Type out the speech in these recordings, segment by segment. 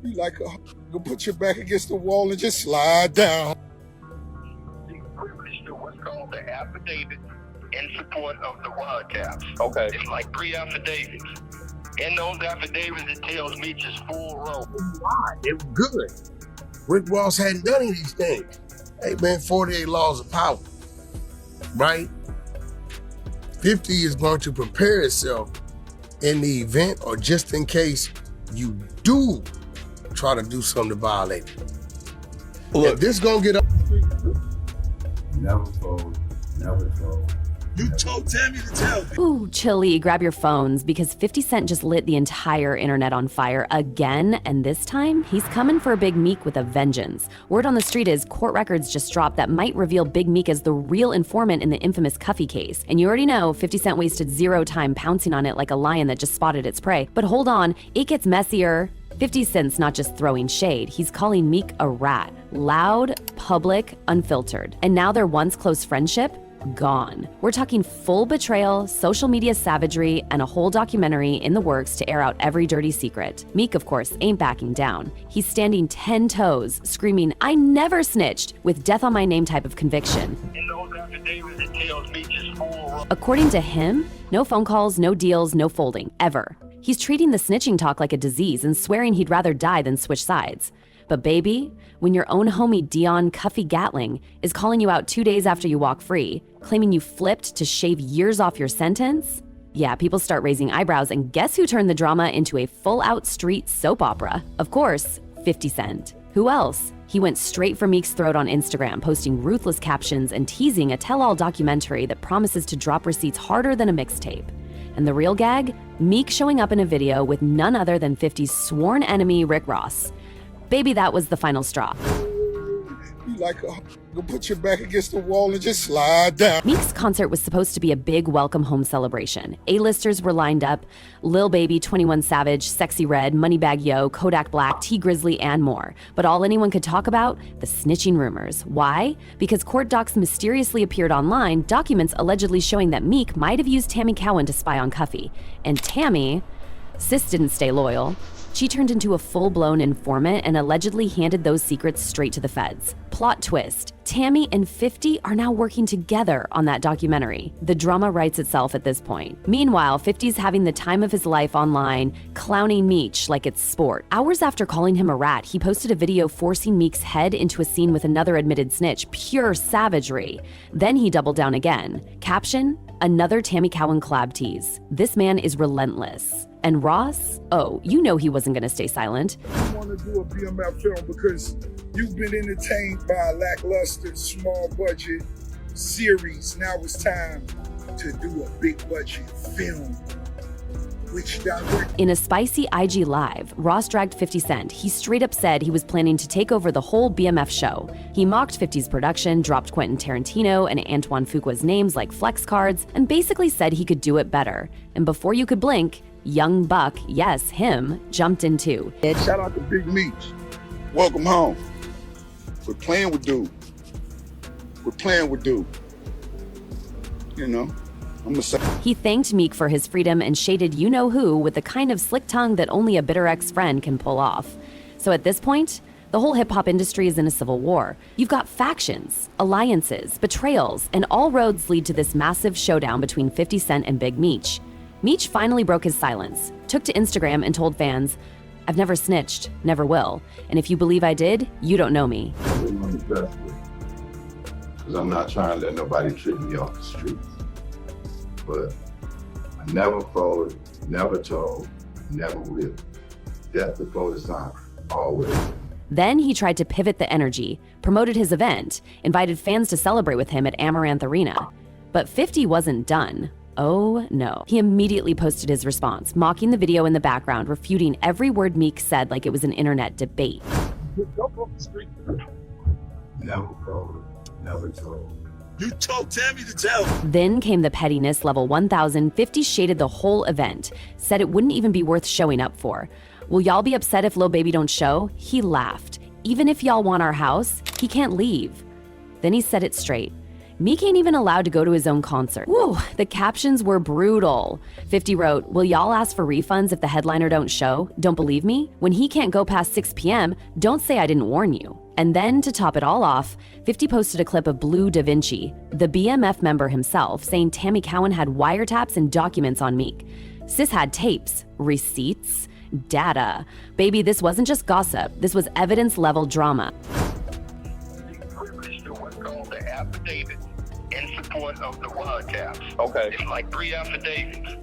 You like a put your back against the wall and just slide down. What's called the affidavit in support of the wiretaps. Okay. It's like 3 affidavits. In those affidavits, it tells Meech's full role. Why? It was good. Rick Ross hadn't done any of these things. Hey man, 48 laws of power, right? 50 is going to prepare itself in the event or just in case you do try to do something to violate it. Look, if this gonna get up. Never fold, never fold. You told Tammy to tell me. Ooh, chilly, grab your phones because 50 Cent just lit the entire internet on fire again, and this time, he's coming for Big Meech with a vengeance. Word on the street is court records just dropped that might reveal Big Meech as the real informant in the infamous Cuffy case. And you already know 50 Cent wasted zero time pouncing on it like a lion that just spotted its prey. But hold on, it gets messier. 50 Cent's not just throwing shade, he's calling Meech a rat. Loud, public, unfiltered. And now their once close friendship? Gone. We're talking full betrayal, social media savagery, and a whole documentary in the works to air out every dirty secret. Meech, of course, ain't backing down. He's standing 10 toes, screaming, "I never snitched," with death on my name type of conviction. In those affidavits, it tells Meech's full role. According to him, no phone calls, no deals, no folding, ever. He's treating the snitching talk like a disease and swearing he'd rather die than switch sides. But baby, when your own homie Dion Cuffy Gatling is calling you out 2 days after you walk free, claiming you flipped to shave years off your sentence, yeah, people start raising eyebrows, and guess who turned the drama into a full-out street soap opera? Of course, 50 Cent. Who else? He went straight for Meech's throat on Instagram, posting ruthless captions and teasing a tell-all documentary that promises to drop receipts harder than a mixtape. And the real gag? Meech showing up in a video with none other than 50's sworn enemy, Rick Ross. Baby, that was the final straw. You like a put your back against the wall and just slide down. Meech's concert was supposed to be a big welcome home celebration. A-listers were lined up: Lil Baby, 21 Savage, Sexy Red, Moneybagg Yo, Kodak Black, T Grizzly, and more. But all anyone could talk about? The snitching rumors. Why? Because court docs mysteriously appeared online, documents allegedly showing that Meech might have used Tammy Cowan to spy on Cuffy. And Tammy, sis didn't stay loyal. She turned into a full-blown informant and allegedly handed those secrets straight to the feds. Plot twist: Tammy and 50 are now working together on that documentary. The drama writes itself at this point. Meanwhile, 50's having the time of his life online, clowning Meech like it's sport. Hours after calling him a rat, he posted a video forcing Meech's head into a scene with another admitted snitch. Pure savagery. Then he doubled down again. Caption: another Tammy Cowan collab tease. This man is relentless. And Ross? Oh, you know he wasn't gonna stay silent. I want to do a BMF film because you've been entertained by a lackluster, small budget series. Now it's time to do a big budget film. Which director? In a spicy IG Live, Ross dragged 50 Cent. He straight up said he was planning to take over the whole BMF show. He mocked 50's production, dropped Quentin Tarantino and Antoine Fuqua's names like flex cards, and basically said he could do it better. And before you could blink, Young Buck, yes, him, jumped in too. Shout out to Big Meech. Welcome home. We're playing with dude. We're playing with dude. You know, I'm gonna say. He thanked Meech for his freedom and shaded you-know-who with the kind of slick tongue that only a bitter ex-friend can pull off. So at this point, the whole hip-hop industry is in a civil war. You've got factions, alliances, betrayals, and all roads lead to this massive showdown between 50 Cent and Big Meech. Meech finally broke his silence, took to Instagram and told fans, "I've never snitched, never will. And if you believe I did, you don't know me." Because I'm not trying to let nobody trick me off the streets. But I never folded, never told, never will. Death before the sign, always. Then he tried to pivot the energy, promoted his event, invited fans to celebrate with him at Amaranth Arena. But 50 wasn't done. Oh no. He immediately posted his response, mocking the video in the background, refuting every word Meech said like it was an internet debate. Never folded, never told. You told Tammy to tell. Then came the pettiness level 1000. 50 shaded the whole event, said it wouldn't even be worth showing up for. Will y'all be upset if Lil Baby don't show? He laughed. Even if y'all want our house, he can't leave. Then he said it straight. Meek ain't even allowed to go to his own concert. Woo, the captions were brutal. 50 wrote, "Will y'all ask for refunds if the headliner don't show? Don't believe me? When he can't go past 6 p.m., don't say I didn't warn you." And then, to top it all off, 50 posted a clip of Blue Da Vinci, the BMF member himself, saying Tammy Cowan had wiretaps and documents on Meek. Sis had tapes, receipts, data. Baby, this wasn't just gossip. This was evidence-level drama. Privileged to what's called the affidavit in support of the wiretaps. Okay. It's like 3 affidavits.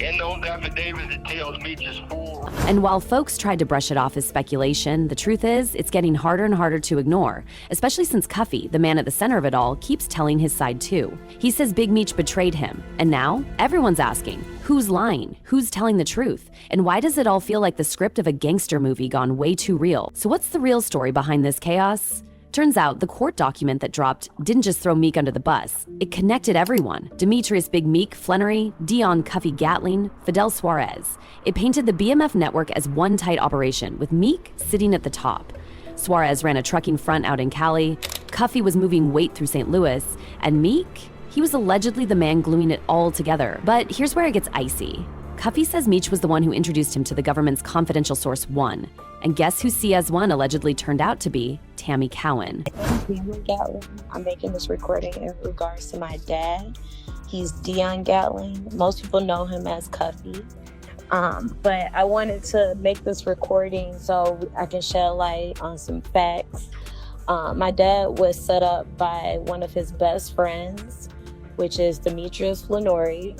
In those affidavits, it tells Meech's full. And while folks tried to brush it off as speculation, the truth is, it's getting harder and harder to ignore, especially since Cuffy, the man at the center of it all, keeps telling his side too. He says Big Meech betrayed him, and now everyone's asking, who's lying? Who's telling the truth? And why does it all feel like the script of a gangster movie gone way too real? So what's the real story behind this chaos? Turns out the court document that dropped didn't just throw Meek under the bus. It connected everyone. Demetrius Big Meek Flannery, Dion Cuffy Gatling, Fidel Suarez. It painted the BMF network as one tight operation, with Meek sitting at the top. Suarez ran a trucking front out in Cali, Cuffy was moving weight through St. Louis, and Meek, he was allegedly the man gluing it all together. But here's where it gets icy. Cuffy says Meech was the one who introduced him to the government's confidential source 1. And guess who CS1 allegedly turned out to be? Tammy Cowan. I'm Gatling. I'm making this recording in regards to my dad. He's Dion Gatling. Most people know him as Cuffy. But I wanted to make this recording so I can shed light on some facts. My dad was set up by one of his best friends, which is Demetrius Flannery,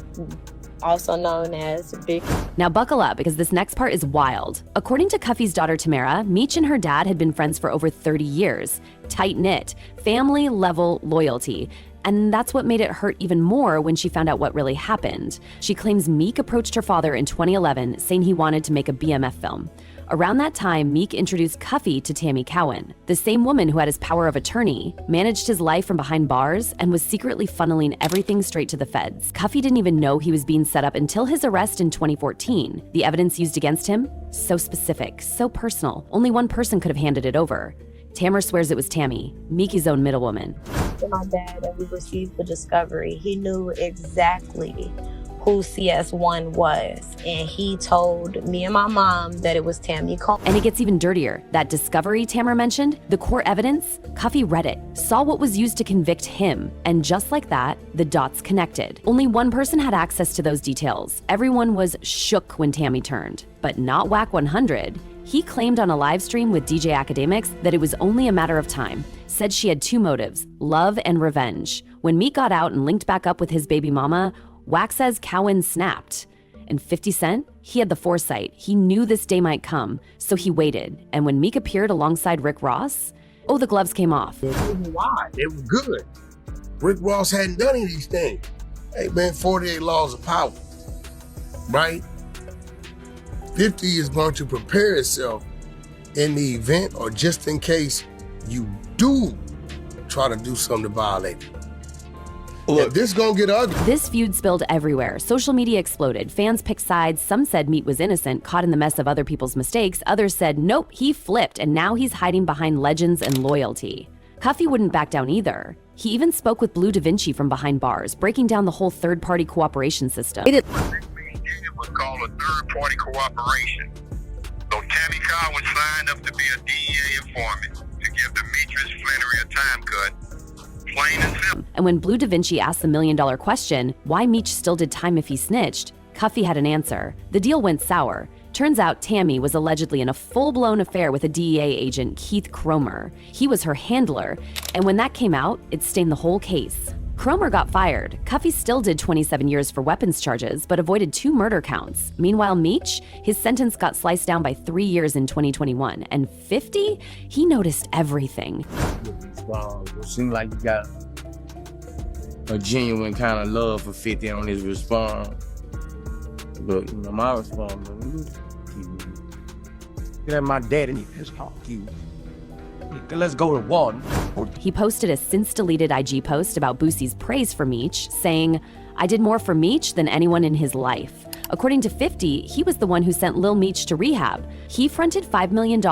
also known as Big. Now buckle up, because this next part is wild. According to Cuffy's daughter Tamara, Meech and her dad had been friends for over 30 years. Tight-knit, family-level loyalty. And that's what made it hurt even more when she found out what really happened. She claims Meek approached her father in 2011, saying he wanted to make a BMF film. Around that time, Meek introduced Cuffy to Tammy Cowan, the same woman who had his power of attorney, managed his life from behind bars, and was secretly funneling everything straight to the feds. Cuffy didn't even know he was being set up until his arrest in 2014. The evidence used against him? So specific, so personal. Only one person could have handed it over. Tamara swears it was Tammy, Meeky's own middlewoman. To my dad, and we received the discovery. He knew exactly who CS1 was, and he told me and my mom that it was Tammy Cowan. And it gets even dirtier. That discovery Tamara mentioned, the court evidence, Cuffy read it, saw what was used to convict him, and just like that, the dots connected. Only one person had access to those details. Everyone was shook when Tammy turned, but not Whack 100. He claimed on a live stream with DJ Academics that it was only a matter of time, said she had 2 motives, love and revenge. When Meek got out and linked back up with his baby mama, Whack says Cowan snapped. And 50 Cent, he had the foresight. He knew this day might come, so he waited. And when Meek appeared alongside Rick Ross, oh, the gloves came off. Why? It was good. Rick Ross hadn't done any of these things. Hey man, 48 laws of power, right? 50 is going to prepare itself in the event or just in case you do try to do something to violate it. Look, this gonna get ugly. This feud spilled everywhere. Social media exploded. Fans picked sides. Some said Meek was innocent, caught in the mess of other people's mistakes. Others said, nope, he flipped, and now he's hiding behind legends and loyalty. Cuffy wouldn't back down either. He even spoke with Blue Da Vinci from behind bars, breaking down the whole third-party cooperation system. What this was called a third-party cooperation. So Tammy Cowan signed up to be a DEA informant to give Demetrius Flannery a time cut. Plain and simple. And when Blue Da Vinci asked the million-dollar question, why Meech still did time if he snitched, Cuffy had an answer. The deal went sour. Turns out Tammy was allegedly in a full-blown affair with a DEA agent, Keith Cromer. He was her handler, and when that came out, it stained the whole case. Cromer got fired. Cuffy still did 27 years for weapons charges, but avoided 2 murder counts. Meanwhile, Meech, his sentence got sliced down by 3 years in 2021. And 50? He noticed everything. It seems like you got a genuine kind of love for 50 on his response. But you know, my response, get at my dad and his heart. Let's go to war. He posted a since-deleted IG post about Boosie's praise for Meech, saying, I did more for Meech than anyone in his life. According to 50, he was the one who sent Lil Meech to rehab. He fronted $5 million,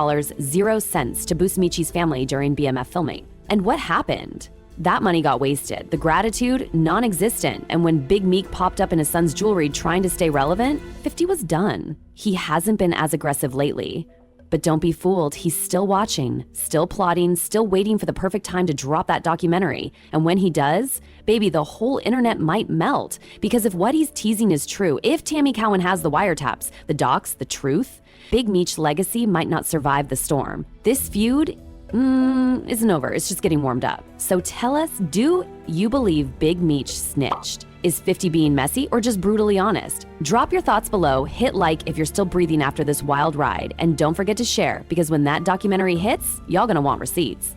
0 cents, to boost Meechie's family during BMF filming. And what happened? That money got wasted. The gratitude, non-existent. And when Big Meek popped up in his son's jewelry trying to stay relevant, 50 was done. He hasn't been as aggressive lately. But don't be fooled, he's still watching, still plotting, still waiting for the perfect time to drop that documentary. And when he does, baby, the whole internet might melt. Because if what he's teasing is true, if Tammy Cowan has the wiretaps, the docs, the truth, Big Meech's legacy might not survive the storm. This feud isn't over, it's just getting warmed up. So tell us, do you believe Big Meech snitched? Is 50 being messy or just brutally honest? Drop your thoughts below, hit like if you're still breathing after this wild ride, and don't forget to share, because when that documentary hits, y'all gonna want receipts.